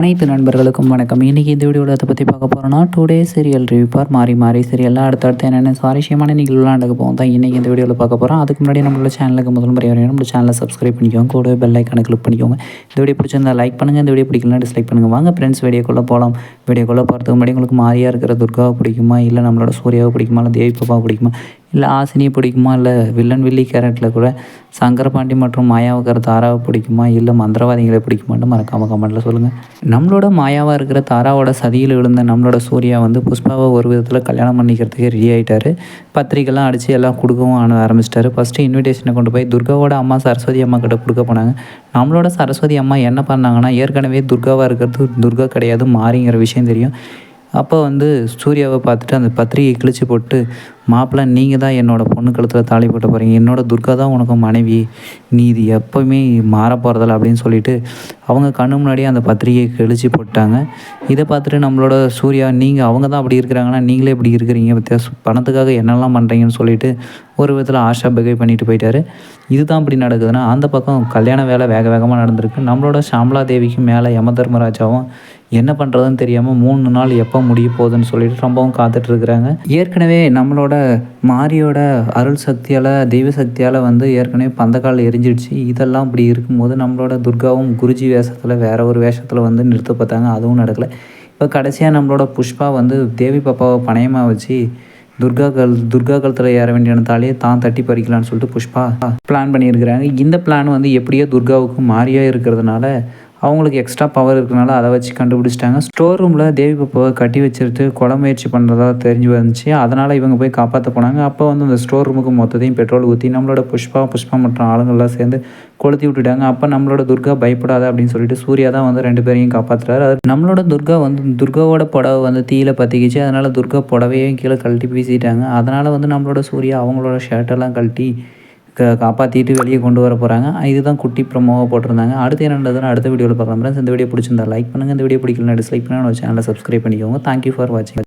அனைத்து நண்பர்களுக்கும் வணக்கம். இன்றைக்கி இந்த வீடியோவில் அதை பற்றி பார்க்க போகிறோன்னா டுடே சீரியல் ரிவ்யூ பார் மாறி மாறி சீரியல்லாம் அடுத்தடுத்து என்னென்ன சுவாரஸ்யமான நிகழ்வுலாம் நடக்க போகும் தான் இன்றைக்கி இந்த வீடியோவில் பார்க்க போகிறோம். அதுக்கு முன்னாடி நம்மளோட சேனலுக்கு முதல் முறை வரையும் நம்ம சேனலை சப்ஸ்கிரைப் பண்ணிக்கோங்க, கூட பெல் ஐக்கானை கிளிக் பண்ணிக்கோங்க. இந்த வீடியோ பிடிச்சிருந்தா லைக் பண்ணுங்கள், இந்த வீடியோ பிடிக்கலனா டிஸ்லைக் பண்ணுங்கள். வாங்க ஃப்ரெண்ட்ஸ் வீடியோக்குள்ளே போகலாம். வீடியோக்குள்ளே போகிறதுக்கு முன்னாடி உங்களுக்கு மாறியாக இருக்கிற துர்காவை பிடிக்குமா, இல்லை நம்மளோட சூர்யாவை பிடிக்குமா, இல்லை தேவி பாப்பாவை பிடிக்குமா, இல்லை ஆசினியை பிடிக்குமா, இல்லை வில்லன் வில்லி கேரக்டரில் கூட சங்கரபாண்டி மற்றும் மாயாவை இருக்கிற தாராவை பிடிக்குமா, இல்லை மந்திரவாதிகளை பிடிக்குமான்னு மறக்காமல் கமெண்ட்டில் சொல்லுங்கள். நம்மளோட மாயாவாக இருக்கிற தாராவோட சதியில் விழுந்த நம்மளோட சூர்யா வந்து புஷ்பாவை ஒரு விதத்தில் கல்யாணம் பண்ணிக்கிறதுக்கு ரெடி ஆகிட்டார். பத்திரிக்கைலாம் அடித்து எல்லாம் கொடுக்கவும் ஆரம்பிச்சிட்டாரு. ஃபஸ்ட்டு இன்விடேஷனை கொண்டு போய் துர்காவோட அம்மா சரஸ்வதி அம்மா கிட்ட கொடுக்க போனாங்க. நம்மளோட சரஸ்வதி அம்மா என்ன பண்ணாங்கன்னா, ஏற்கனவே துர்காவாக இருக்கிறது துர்கா கிடையாது மாறிங்கிற விஷயம் தெரியும். அப்போ வந்து சூர்யாவை பார்த்துட்டு அந்த பத்திரிகையை கிழிச்சு போட்டு, மாப்பிள்ளை நீங்கள் தான் என்னோடய பொண்ணு கழுத்தில் தாலி போட்ட போகிறீங்க, என்னோட துர்கா தான் உனக்கு மனைவி, நீ இது எப்போவுமே மாற போகிறதில்ல அப்படின்னு சொல்லிட்டு அவங்க கண்ணு முன்னாடியே அந்த பத்திரிகையை கிழிச்சு போட்டாங்க. இதை பார்த்துட்டு நம்மளோட சூர்யா, நீங்கள் அவங்க தான் அப்படி இருக்கிறாங்கன்னா நீங்களே இப்படி இருக்கிறீங்க, வித்தியாசம் பணத்துக்காக என்னெல்லாம் பண்ணுறீங்கன்னு சொல்லிட்டு ஒரு விதத்தில் ஆஷா பிஹேவ் பண்ணிட்டு போயிட்டார். இதுதான் இப்படி நடக்குதுன்னா, அந்த பக்கம் கல்யாண வேலை வேக வேகமாக நடந்திருக்கு. நம்மளோட ஷாம்லா தேவிக்கு மேலே யம தர்மராஜாவும் என்ன பண்ணுறதுன்னு தெரியாமல் 3 நாள் எப்போ முடிய போகுதுன்னு சொல்லிட்டு ரொம்பவும் காத்துட்ருக்குறாங்க. ஏற்கனவே நம்மளோட மாரியோட அருள் சக்தியால் தெய்வ சக்தியால் வந்து ஏற்கனவே பந்தக்கால் எரிஞ்சிடுச்சு. இதெல்லாம் இப்படி இருக்கும்போது நம்மளோட துர்காவும் குருஜி வேஷத்தில் வேறு ஒரு வேஷத்தில் வந்து நிறுத்த பார்த்தாங்க, அதுவும் நடக்கலை. இப்போ கடைசியாக நம்மளோட புஷ்பா வந்து தேவி பாப்பாவை பணயமாக வச்சு துர்கா கழுத்தில் ஏற வேண்டிய தாலியை தான் தட்டி பறிக்கலான்னு சொல்லிட்டு புஷ்பா பிளான் பண்ணியிருக்கிறாங்க. இந்த பிளான் வந்து எப்படியோ துர்காவுக்கு மாரியாக இருக்கிறதுனால அவங்களுக்கு எக்ஸ்ட்ரா பவர் இருக்கிறனால அதை வச்சு கண்டுபிடிச்சிட்டாங்க. ஸ்டோர் ரூமில் தேவி பாப்பாவை கட்டி வச்சுட்டு கொலை முயற்சி பண்ணுறதா தெரிஞ்சு வந்துச்சு. அதனால் இவங்க போய் காப்பாற்ற போனாங்க. அப்போ வந்து அந்த ஸ்டோர் ரூமுக்கு மொத்தத்தையும் பெட்ரோல் ஊற்றி நம்மளோட புஷ்பா மற்றும் ஆளுங்கள்லாம் சேர்ந்து கொளுத்தி விட்டுட்டாங்க. அப்போ நம்மளோட துர்கா பயப்படாத அப்படின்னு சொல்லிட்டு சூர்யா தான் வந்து 2 பேரையும் காப்பாற்றுறாரு. அது நம்மளோட துர்கா வந்து துர்காவோட புடவை வந்து தீயில பற்றிக்கிச்சு. அதனால் துர்கா புடவையும் கீழே கழட்டி வீசிட்டாங்க. அதனால் வந்து நம்மளோட சூர்யா அவங்களோட ஷர்ட்டெல்லாம் கழட்டி காப்பாற்றிட்டு வெளியே கொண்டு வர போகிறாங்க. இதுதான் குட்டி ப்ரோமோவாக போட்டிருந்தாங்க. அடுத்து என்ன நடந்ததுன்னு அடுத்த வீடியோவில் பார்க்கலாம் ஃப்ரெண்ட்ஸ். இந்த வீடியோ பிடிச்சிருந்தா லைக் பண்ணுங்கள், இந்த வீடியோ பிடிக்கலனா டிஸ்லைக் பண்ணுங்கள், சேனலை சப்ஸ்கிரைப் பண்ணிக்கோங்க. தேங்க்யூ ஃபார் வாட்சிங்.